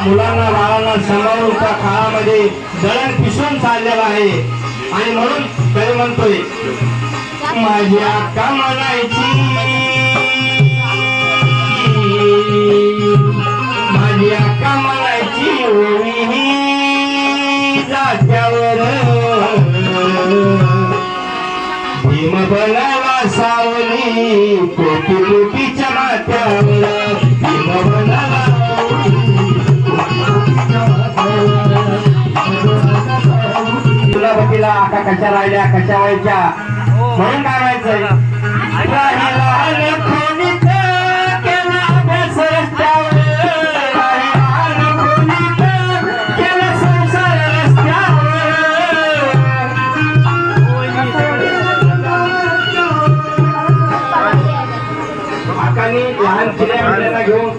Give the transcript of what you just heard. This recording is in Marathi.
मुलांना बाळांना सांभाळून त्या काळामध्ये दळण पिसून चाललेलं आहे. आणि म्हणून तरी म्हणतोय माझी अक्का म्हणायची, माझी अक्का म्हणायची ओवी जात्यावर भीम बनाला सावली कोटी कोटीच्या माथ्यावर भीम बनाला तुला बघितला आता कशा राहिल्या कशा व्हायच्या. म्हणून काय व्हायचंय लहान चिल्या घेऊन